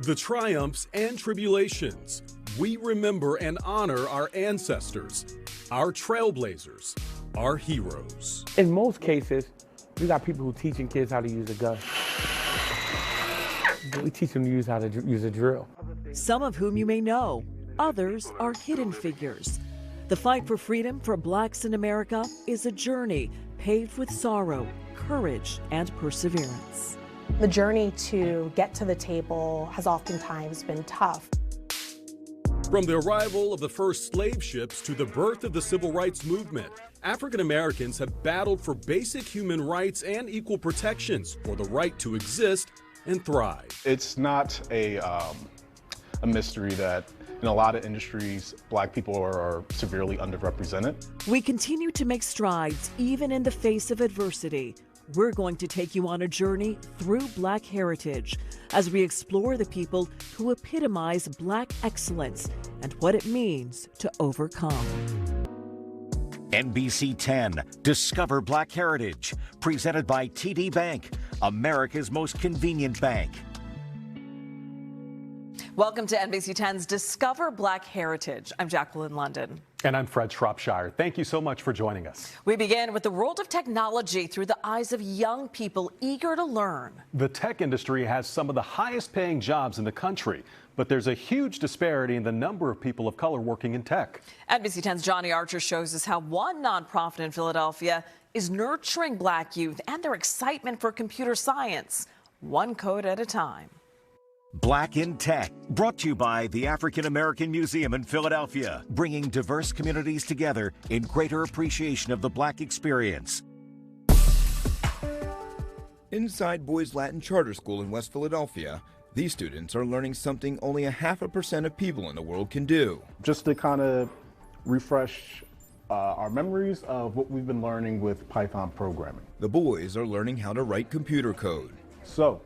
The triumphs and tribulations. We remember and honor our ancestors, our trailblazers, our heroes. In most cases, we got people who teaching kids how to use a gun. We teach them to use how to use a drill. Some of whom you may know, others are hidden figures. The fight for freedom for blacks in America is a journey paved with sorrow, courage, and perseverance. The journey to get to the table has oftentimes been tough. From the arrival of the first slave ships to the birth of the civil rights movement, African Americans have battled for basic human rights and equal protections for the right to exist and thrive. It's not a mystery that in a lot of industries, black people are severely underrepresented. We continue to make strides even in the face of adversity. We're going to take you on a journey through Black heritage as we explore the people who epitomize Black excellence and what it means to overcome. NBC 10, Discover Black Heritage, presented by TD Bank, America's most convenient bank. Welcome to NBC 10's Discover Black Heritage. I'm Jacqueline London. And I'm Fred Shropshire. Thank you so much for joining us. We begin with the world of technology through the eyes of young people eager to learn. The tech industry has some of the highest paying jobs in the country, but there's a huge disparity in the number of people of color working in tech. NBC 10's Johnny Archer shows us how one nonprofit in Philadelphia is nurturing black youth and their excitement for computer science, one code at a time. Black in Tech, brought to you by the African American Museum in Philadelphia, bringing diverse communities together in greater appreciation of the Black experience. Inside Boys Latin Charter School in West Philadelphia, these students are learning something only 0.5% of people in the world can do. Just to kind of refresh our memories of what we've been learning with Python programming. The boys are learning how to write computer code. So,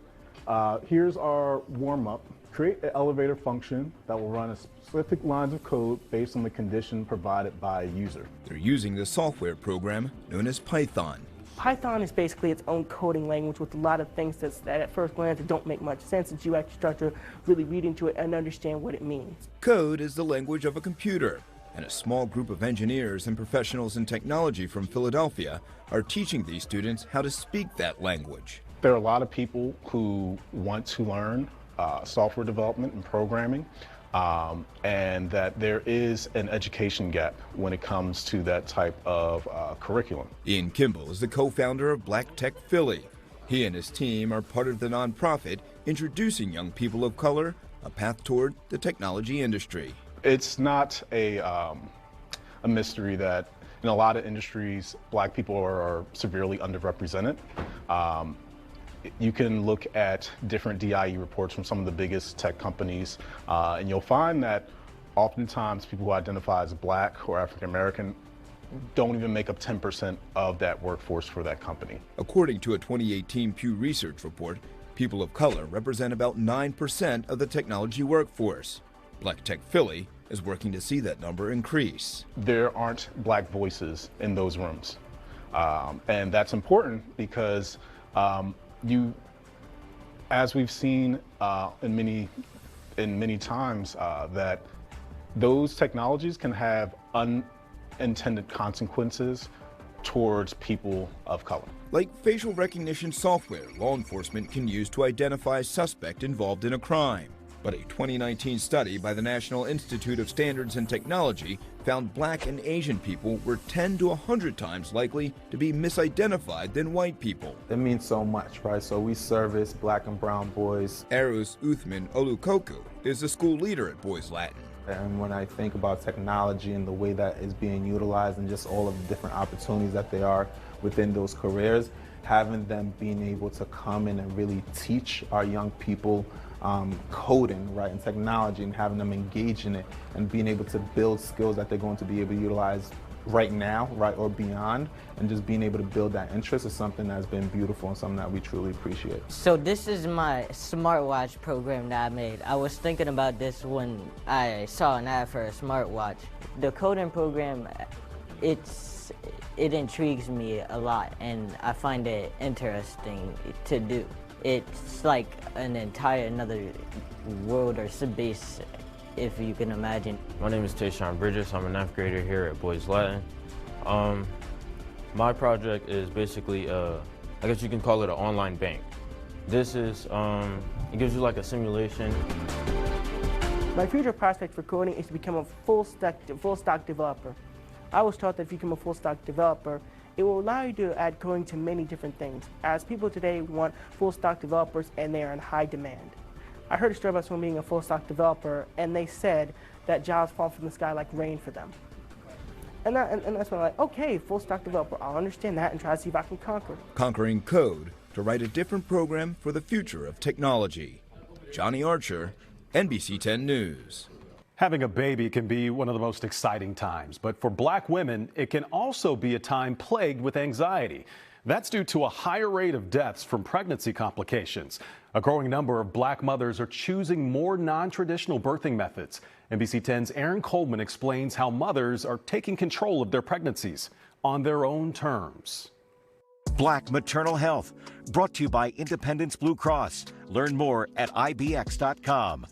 here's our warm-up. Create an elevator function that will run a specific lines of code based on the condition provided by a user. They're using the software program known as Python. Python is basically its own coding language with a lot of things that at first glance don't make much sense until you actually start to really read into it and understand what it means. Code is the language of a computer, and a small group of engineers and professionals in technology from Philadelphia are teaching these students how to speak that language. There are a lot of people who want to learn software development and programming, and that there is an education gap when it comes to that type of curriculum. Ian Kimball is the co-founder of Black Tech Philly. He and his team are part of the nonprofit introducing young people of color a path toward the technology industry. It's not a mystery that in a lot of industries, black people are severely underrepresented. You can look at different DIE reports from some of the biggest tech companies, and you'll find that oftentimes people who identify as black or African American don't even make up 10% of that workforce for that company. According to a 2018 Pew Research report, people of color represent about 9% of the technology workforce. Black Tech Philly is working to see that number increase. There aren't black voices in those rooms, and that's important because as we've seen in many times, that those technologies can have unintended consequences towards people of color. Like facial recognition software law enforcement can use to identify a suspect involved in a crime. But a 2019 study by the National Institute of Standards and Technology found black and Asian people were 10 to 100 times likely to be misidentified than white people. It means so much, right? So we service black and brown boys. Arus Uthman Olukoku is the school leader at Boys Latin. And when I think about technology and the way that it's being utilized and just all of the different opportunities that they are within those careers, having them being able to come in and really teach our young people coding, right, and technology, and having them engage in it and being able to build skills that they're going to be able to utilize right now, right, or beyond, and just being able to build that interest is something that's been beautiful and something that we truly appreciate. So this is my smartwatch program that I made. I was thinking about this when I saw an ad for a smartwatch. The coding program, it intrigues me a lot, and I find it interesting to do. It's like an entire another world or subbase, if you can imagine. My name is Tayshawn Bridges. I'm a 9th grader here at Boys Latin. My project is basically, I guess you can call it an online bank. This is, it gives you like a simulation. My future prospect for coding is to become a full stack developer. I was taught that if you become a full stack developer, it will allow you to add coding to many different things, as people today want full stack developers and they are in high demand. I heard a story about someone being a full stack developer, and they said that jobs fall from the sky like rain for them. And that's when I'm like, okay, full stack developer, I'll understand that and try to see if I can conquer it. Conquering code to write a different program for the future of technology. Johnny Archer, NBC 10 News. Having a baby can be one of the most exciting times, but for Black women, it can also be a time plagued with anxiety. That's due to a higher rate of deaths from pregnancy complications. A growing number of Black mothers are choosing more non-traditional birthing methods. NBC 10's Aaron Coleman explains how mothers are taking control of their pregnancies on their own terms. Black Maternal Health, brought to you by Independence Blue Cross. Learn more at ibx.com.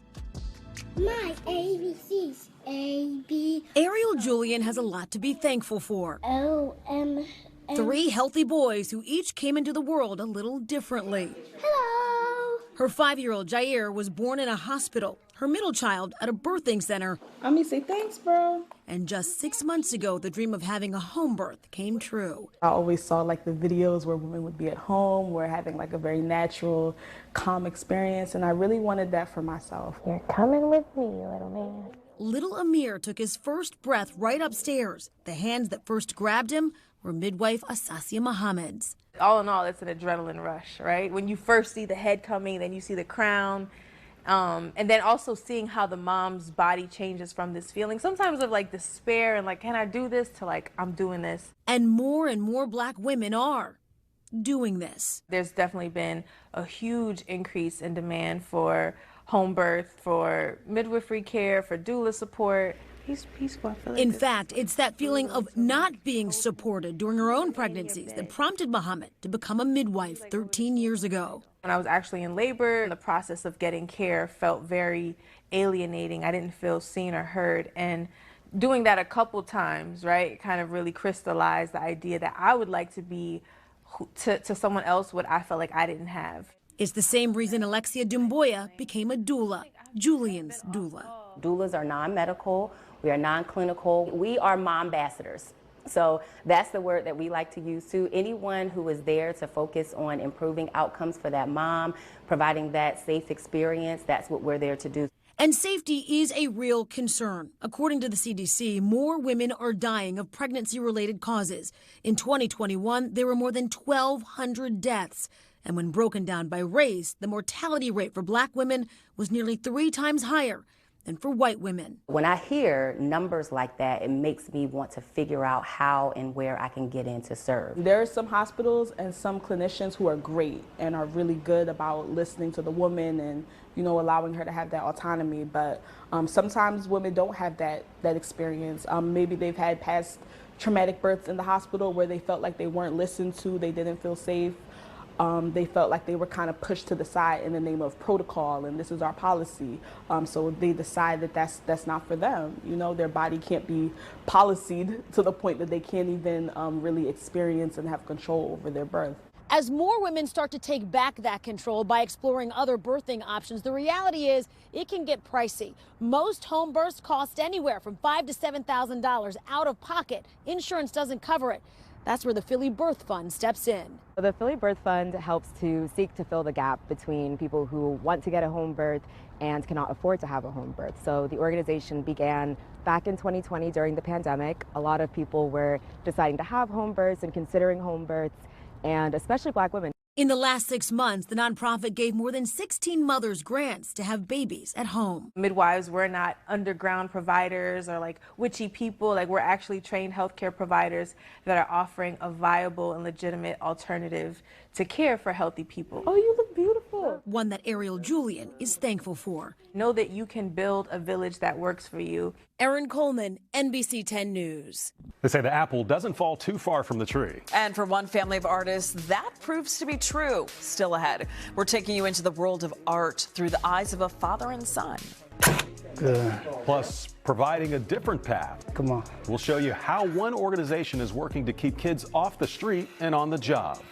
My ABC's A-B. Ariel Julian has a lot to be thankful for. O-M. 3 healthy boys who each came into the world a little differently. Hello. Her 5-year-old Jair was born in a hospital, her middle child at a birthing center. I'm gonna say thanks, bro. And just 6 months ago, the dream of having a home birth came true. I always saw like the videos where women would be at home, we're having like a very natural, calm experience, and I really wanted that for myself. You're coming with me, little man. Little Amir took his first breath right upstairs. The hands that first grabbed him were midwife Asasia Mohammed's. All in all, it's an adrenaline rush, right? When you first see the head coming, then you see the crown, and then also seeing how the mom's body changes from this feeling, sometimes of like despair and like, can I do this, to like, I'm doing this. And more Black women are doing this. There's definitely been a huge increase in demand for home birth, for midwifery care, for doula support. In fact, it's that feeling of not being supported during her own pregnancies that prompted Mohammed to become a midwife 13 years ago. When I was actually in labor, the process of getting care felt very alienating. I didn't feel seen or heard. And doing that a couple times, right, kind of really crystallized the idea that I would like to be to someone else what I felt like I didn't have. It's the same reason Alexia Dumboya became a doula, Julian's doula. Doulas are non-medical. We are non-clinical. We are mom ambassadors. So that's the word that we like to use to anyone who is there to focus on improving outcomes for that mom, providing that safe experience. That's what we're there to do. And safety is a real concern. According to the CDC, more women are dying of pregnancy-related causes. In 2021, there were more than 1,200 deaths. And when broken down by race, the mortality rate for Black women was nearly 3 times higher than for white women. When I hear numbers like that, it makes me want to figure out how and where I can get in to serve. There are some hospitals and some clinicians who are great and are really good about listening to the woman and, you know, allowing her to have that autonomy. But sometimes women don't have that experience. Maybe they've had past traumatic births in the hospital where they felt like they weren't listened to, they didn't feel safe. They felt like they were kind of pushed to the side in the name of protocol and this is our policy. So they decide that that's not for them. You know, their body can't be policied to the point that they can't even really experience and have control over their birth. As more women start to take back that control by exploring other birthing options, the reality is it can get pricey. Most home births cost anywhere from $5,000 to $7,000 out of pocket. Insurance doesn't cover it. That's where the Philly Birth Fund steps in. The Philly Birth Fund helps to seek to fill the gap between people who want to get a home birth and cannot afford to have a home birth. So the organization began back in 2020 during the pandemic. A lot of people were deciding to have home births and considering home births, and especially Black women. In the last 6 months, the nonprofit gave more than 16 mothers grants to have babies at home. Midwives, we're not underground providers or like witchy people. Like, we're actually trained healthcare providers that are offering a viable and legitimate alternative to care for healthy people. Oh, you look beautiful. one that Ariel Julian is thankful for. Know that you can build a village that works for you. Erin Coleman, NBC 10 News. They say the apple doesn't fall too far from the tree. And for one family of artists, that proves to be true. Still ahead, we're taking you into the world of art through the eyes of a father and son. Good. Plus, providing a different path. Come on. We'll show you how one organization is working to keep kids off the street and on the job.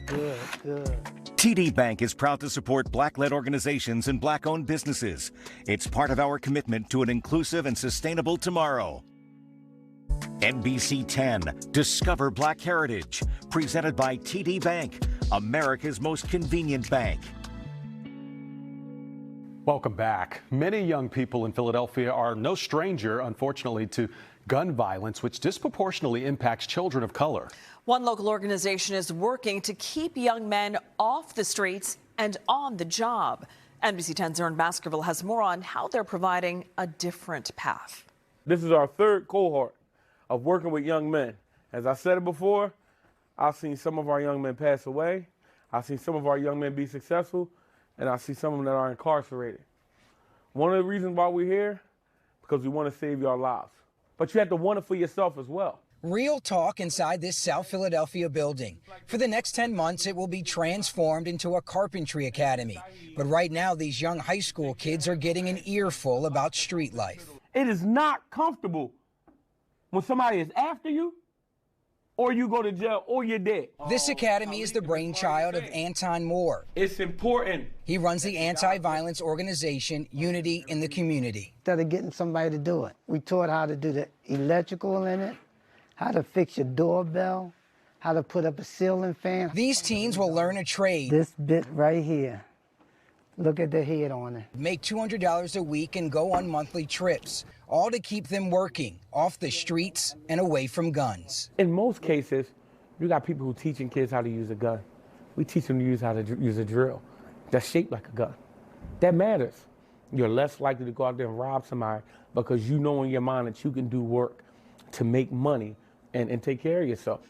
Good, good. TD Bank is proud to support Black-led organizations and Black-owned businesses. It's part of our commitment to an inclusive and sustainable tomorrow. NBC 10, Discover Black Heritage, presented by TD Bank, America's most convenient bank. Welcome back. Many young people in Philadelphia are no stranger, unfortunately, to gun violence, which disproportionately impacts children of color. One local organization is working to keep young men off the streets and on the job. NBC 10's Aaron Baskerville has more on how they're providing a different path. This is our third cohort of working with young men. As I said it before, I've seen some of our young men pass away. I've seen some of our young men be successful, and I see some of them that are incarcerated. One of the reasons why we're here, because we want to save your lives. But you have to want it for yourself as well. Real talk inside this South Philadelphia building. For the next 10 months, it will be transformed into a carpentry academy. But right now, these young high school kids are getting an earful about street life. It is not comfortable when somebody is after you, or you go to jail, or you're dead. This academy is the brainchild of Anton Moore. It's important. He runs the anti-violence organization Unity in the Community. Instead of getting somebody to do it, we taught how to do the electrical in it, how to fix your doorbell, how to put up a ceiling fan. These teens will learn a trade. This bit right here, look at the head on it. Make $200 a week and go on monthly trips, all to keep them working off the streets and away from guns. In most cases, you got people who teaching kids how to use a gun. We teach them to use how to use a drill that's shaped like a gun. That matters. You're less likely to go out there and rob somebody because you know in your mind that you can do work to make money and take care of yourself.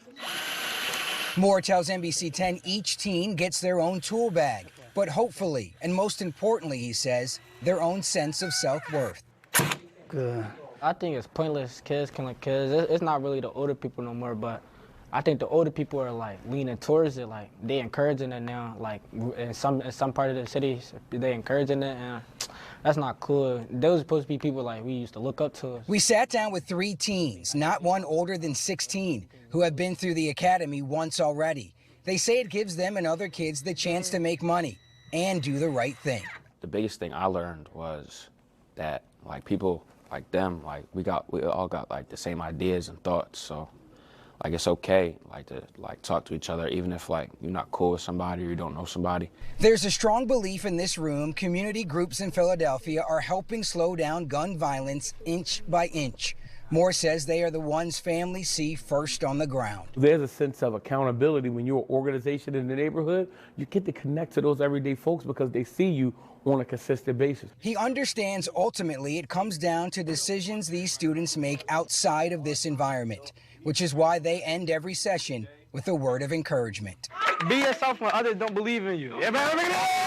Moore tells NBC 10 each teen gets their own tool bag, but hopefully, and most importantly, he says, their own sense of self-worth. Good. I think it's pointless kids killing kids. It's not really the older people no more, but I think the older people are like leaning towards it, like they encouraging it now. Like in some part of the cities, they encouraging it, and that's not cool. Those are supposed to be people like we used to look up to. We sat down with 3 teens, not one older than 16, who have been through the academy once already. They say it gives them and other kids the chance to make money and do the right thing. The biggest thing I learned was that like people like them, like we all got like the same ideas and thoughts. So like it's okay like to like talk to each other, even if like you're not cool with somebody or you don't know somebody. There's a strong belief in this room community groups in Philadelphia are helping slow down gun violence inch by inch. Moore says they are the ones families see first on the ground. There's a sense of accountability when you're an organization in the neighborhood. You get to connect to those everyday folks because they see you on a consistent basis. He understands ultimately it comes down to decisions these students make outside of this environment, which is why they end every session with a word of encouragement. Be yourself when others don't believe in you.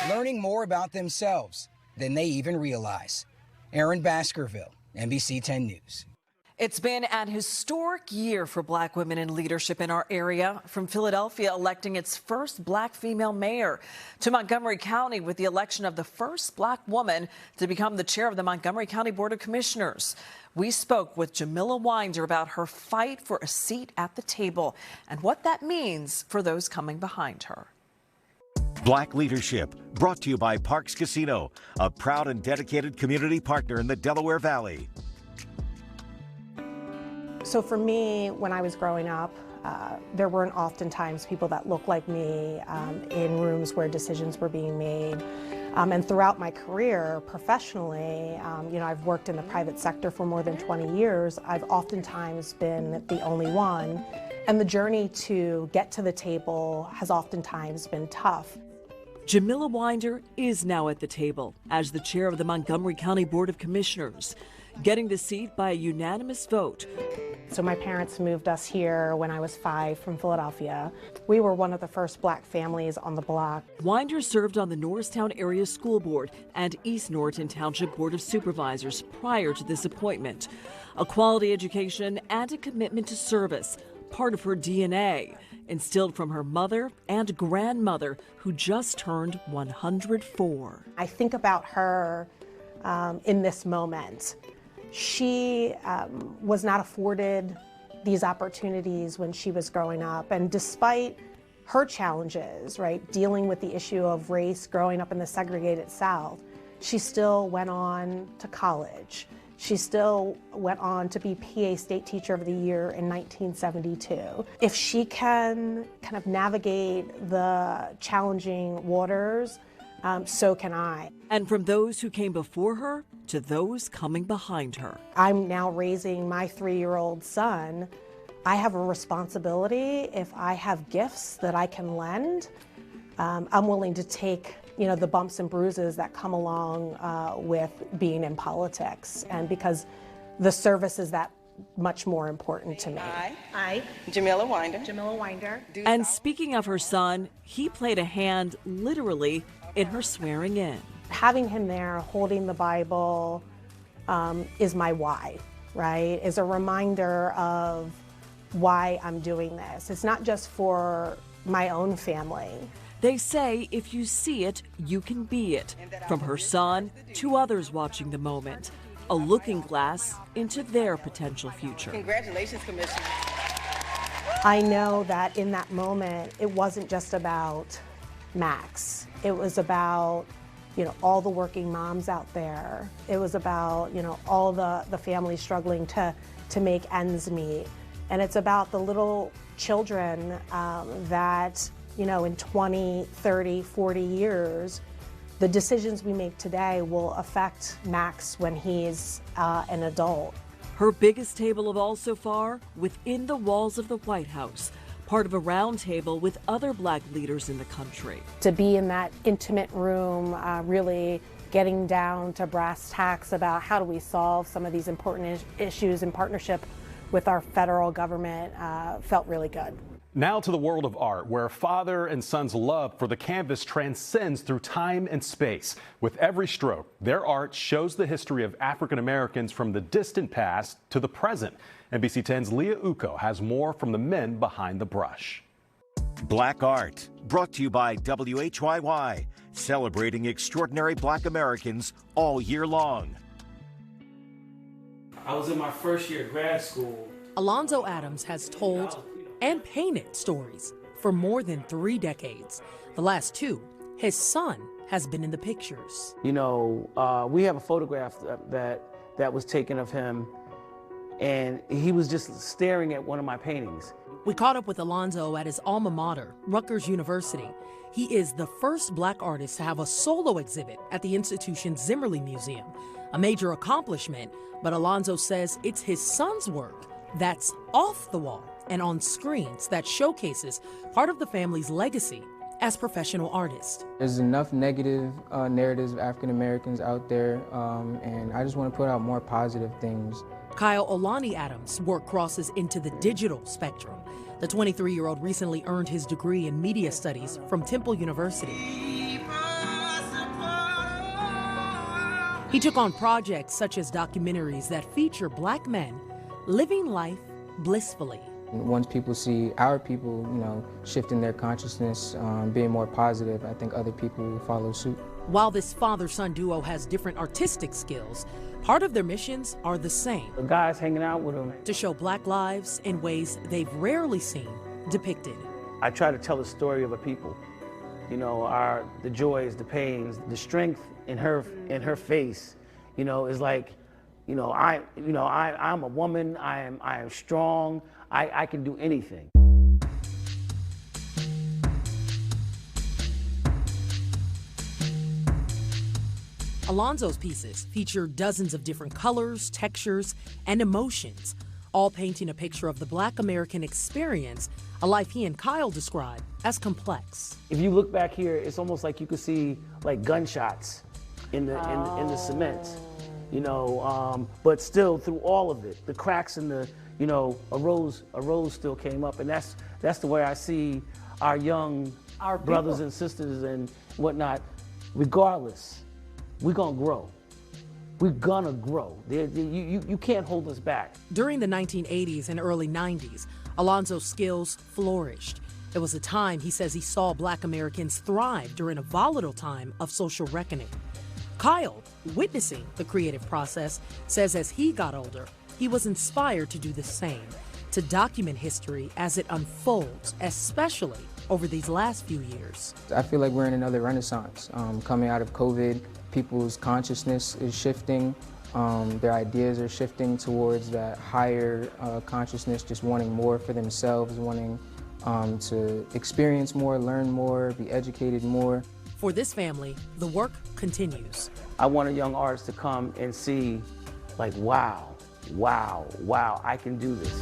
Learning more about themselves than they even realize. Aaron Baskerville, NBC 10 News. It's been an historic year for Black women in leadership in our area, from Philadelphia electing its first Black female mayor to Montgomery County with the election of the first Black woman to become the chair of the Montgomery County Board of Commissioners. We spoke with Jamila Winder about her fight for a seat at the table and what that means for those coming behind her. Black Leadership, brought to you by Parks Casino, a proud and dedicated community partner in the Delaware Valley. So for me, when I was growing up, there weren't oftentimes people that looked like me in rooms where decisions were being made. And throughout my career professionally, you know, I've worked in the private sector for more than 20 years. I've oftentimes been the only one. And the journey to get to the table has oftentimes been tough. Jamila Winder is now at the table as the chair of the Montgomery County Board of Commissioners. getting the seat by a unanimous vote. So my parents moved us here when I was 5 from Philadelphia. We were one of the first black families on the block. Winder served on the Norristown Area School Board and East Norriton Township Board of Supervisors prior to this appointment. A quality education and a commitment to service, part of her DNA, instilled from her mother and grandmother, who just turned 104. I think about her in this moment. She was not afforded these opportunities when she was growing up, and despite her challenges, right, dealing with the issue of race, growing up in the segregated South, she still went on to college. She still went on to be PA State Teacher of the Year in 1972. If she can kind of navigate the challenging waters, so can I. And from those who came before her to those coming behind her. I'm now raising my 3-year-old son. I have a responsibility. If I have gifts that I can lend, I'm willing to take the bumps and bruises that come along with being in politics, and because the service is that much more important to me. I, Jamila Winder. And speaking of her son, he played a hand literally in her swearing in. Having him there holding the Bible is my why, right? Is a reminder of why I'm doing this. It's not just for my own family. They say if you see it, you can be it. From her son to others watching the moment, a looking glass into their potential future. Congratulations, Commissioner. I know that in that moment, it wasn't just about Max. It was about, all the working moms out there. It was about, all the families struggling to make ends meet. And it's about the little children that, in 20, 30, 40 years, the decisions we make today will affect Max when he's an adult. Her biggest table of all so far, within the walls of the White House, part of a roundtable with other black leaders in the country. To be in that intimate room, really getting down to brass tacks about how do we solve some of these important issues in partnership with our federal government felt really good. Now to the world of art, where a father and son's love for the canvas transcends through time and space. With every stroke, their art shows the history of African Americans from the distant past to the present. NBC 10's Leah Uko has more from the men behind the brush. Black Art, brought to you by WHYY, celebrating extraordinary Black Americans all year long. I was in my first year of grad school. Alonzo Adams has told and painted stories for more than 3 decades. The last 2, his son has been in the pictures. We have a photograph that was taken of him, and he was just staring at one of my paintings. We caught up with Alonzo at his alma mater, Rutgers University. He is the first black artist to have a solo exhibit at the institution's Zimmerli Museum, a major accomplishment, but Alonzo says it's his son's work that's off the wall and on screens that showcases part of the family's legacy as professional artists. There's enough negative narratives of African Americans out there, and I just want to put out more positive things. Kyle Olani Adams' work crosses into the digital spectrum. The 23-year-old recently earned his degree in media studies from Temple University. He took on projects such as documentaries that feature black men living life blissfully. Once people see our people, shifting their consciousness, being more positive, I think other people will follow suit. While this father-son duo has different artistic skills, part of their missions are the same. The guys hanging out with them. To show black lives in ways they've rarely seen depicted. I try to tell the story of a people. The joys, the pains, the strength in her face, is like, I'm a woman, I am strong, I can do anything. Alonzo's pieces feature dozens of different colors, textures, and emotions, all painting a picture of the black American experience, a life he and Kyle describe as complex. If you look back here, it's almost like you could see like gunshots in the cement. But still, through all of it, the cracks in the, a rose still came up, and that's the way I see our young brothers and sisters and whatnot. Regardless, we're gonna grow. We're gonna grow. You can't hold us back. During the 1980s and early 90s, Alonzo's skills flourished. It was a time he says he saw Black Americans thrive during a volatile time of social reckoning. Kyle, witnessing the creative process, says as he got older, he was inspired to do the same, to document history as it unfolds, especially over these last few years. I feel like we're in another renaissance. Coming out of COVID, people's consciousness is shifting. Their ideas are shifting towards that higher consciousness, just wanting more for themselves, wanting to experience more, learn more, be educated more. For this family, the work continues. I want a young artist to come and see, like, wow, I can do this.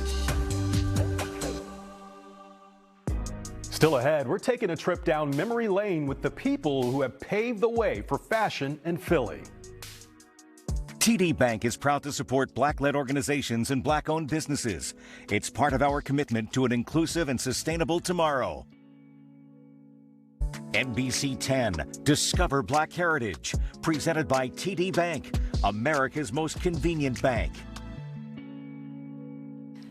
Still ahead, we're taking a trip down memory lane with the people who have paved the way for fashion in Philly. TD Bank is proud to support Black-led organizations and Black-owned businesses. It's part of our commitment to an inclusive and sustainable tomorrow. NBC 10, Discover Black Heritage, presented by TD Bank, America's most convenient bank.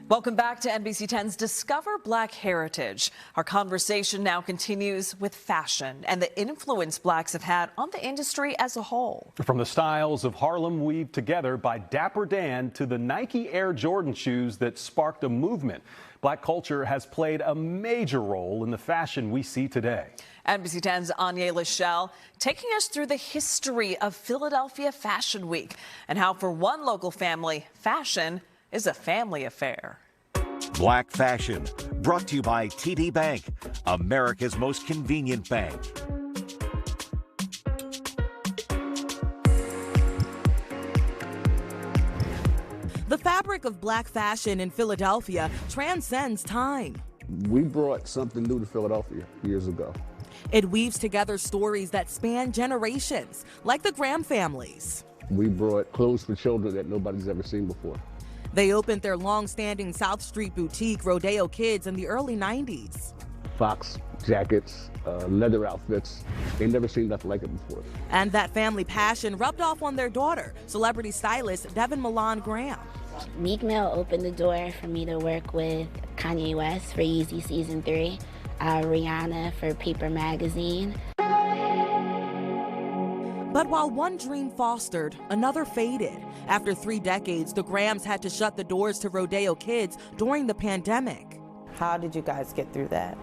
Welcome back to NBC 10's Discover Black Heritage. Our conversation now continues with fashion and the influence Blacks have had on the industry as a whole. From the styles of Harlem weaved together by Dapper Dan to the Nike Air Jordan shoes that sparked a movement, Black culture has played a major role in the fashion we see today. NBC 10's Anya Lachelle taking us through the history of Philadelphia Fashion Week and how for one local family, fashion is a family affair. Black Fashion, brought to you by TD Bank, America's most convenient bank. The fabric of Black fashion in Philadelphia transcends time. We brought something new to Philadelphia years ago. It weaves together stories that span generations, like the Graham families. We brought clothes for children that nobody's ever seen before. They opened their long-standing South Street boutique, Rodeo Kids, in the early 90s. Fox jackets, leather outfits. They never seen nothing like it before. And that family passion rubbed off on their daughter, celebrity stylist Devin Milan Graham. Meek Mill opened the door for me to work with Kanye West for Yeezy Season 3, Rihanna for Paper Magazine. But while one dream fostered, another faded. After 3 decades, the Grahams had to shut the doors to Rodeo Kids during the pandemic. How did you guys get through that?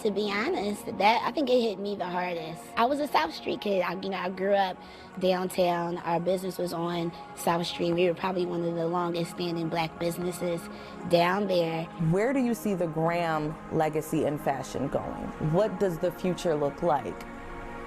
To be honest, I think it hit me the hardest. I was a South Street kid. I grew up downtown. Our business was on South Street. We were probably one of the longest standing Black businesses down there. Where do you see the Graham legacy in fashion going? What does the future look like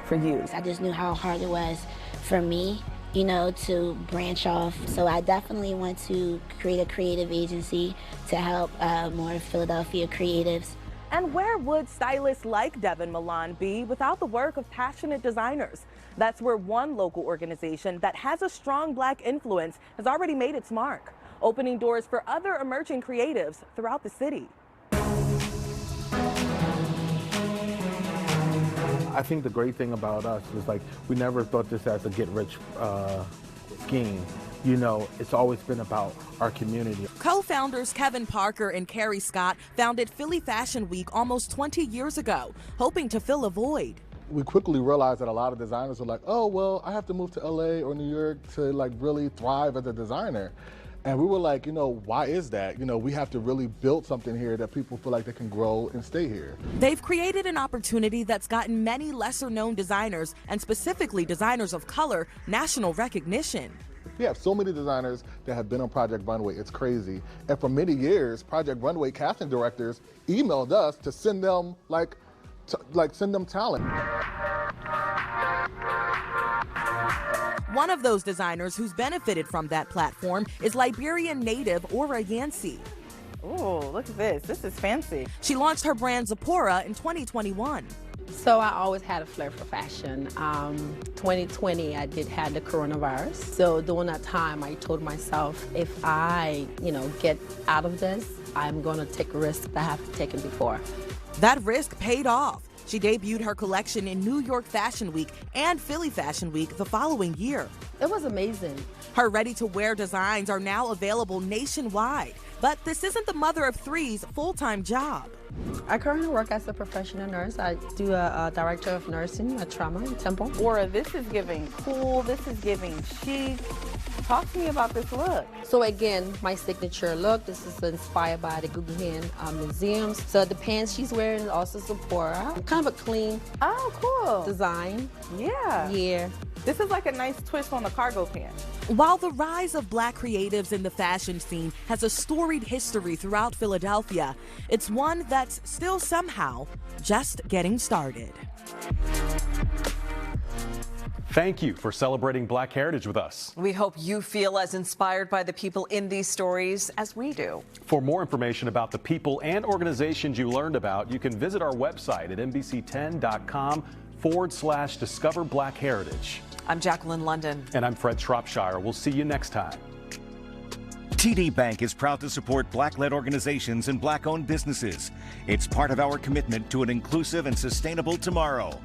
for you? I just knew how hard it was for me, to branch off. So I definitely want to create a creative agency to help more Philadelphia creatives. And where would stylists like Devin Milan be without the work of passionate designers? That's where one local organization that has a strong Black influence has already made its mark, opening doors for other emerging creatives throughout the city. I think the great thing about us is we never thought this as a get-rich scheme. It's always been about our community. Co-founders Kevin Parker and Carrie Scott founded Philly Fashion Week almost 20 years ago, hoping to fill a void. We quickly realized that a lot of designers were like, oh, well, I have to move to LA or New York to really thrive as a designer. And we were like, why is that? We have to really build something here that people feel like they can grow and stay here. They've created an opportunity that's gotten many lesser-known designers, and specifically designers of color, national recognition. We have so many designers that have been on Project Runway, it's crazy. And for many years, Project Runway casting directors emailed us to send them, send them talent. One of those designers who's benefited from that platform is Liberian native Ora Yancey. Ooh, look at this. This is fancy. She launched her brand Zipporah in 2021. So I always had a flair for fashion. 2020, I did have the coronavirus. So during that time, I told myself, if I, get out of this, I'm gonna take a risk that I haven't taken before. That risk paid off. She debuted her collection in New York Fashion Week and Philly Fashion Week the following year. It was amazing. Her ready-to-wear designs are now available nationwide. But this isn't the mother of three's full-time job. I currently work as a professional nurse. I do a director of nursing at trauma in Temple. Aura, this is giving cool, this is giving chic. Talk to me about this look. So again, my signature look, this is inspired by the Guggenheim Museums. So the pants she's wearing is also Sephora. Kind of a clean cool design. Yeah. Yeah. This is like a nice twist on the cargo pant. While the rise of Black creatives in the fashion scene has a storied history throughout Philadelphia, it's one that's still somehow just getting started. Thank you for celebrating Black heritage with us. We hope you feel as inspired by the people in these stories as we do. For more information about the people and organizations you learned about, you can visit our website at NBC10.com/Discover Black Heritage. I'm Jacqueline London. And I'm Fred Shropshire. We'll see you next time. TD Bank is proud to support Black-led organizations and Black-owned businesses. It's part of our commitment to an inclusive and sustainable tomorrow.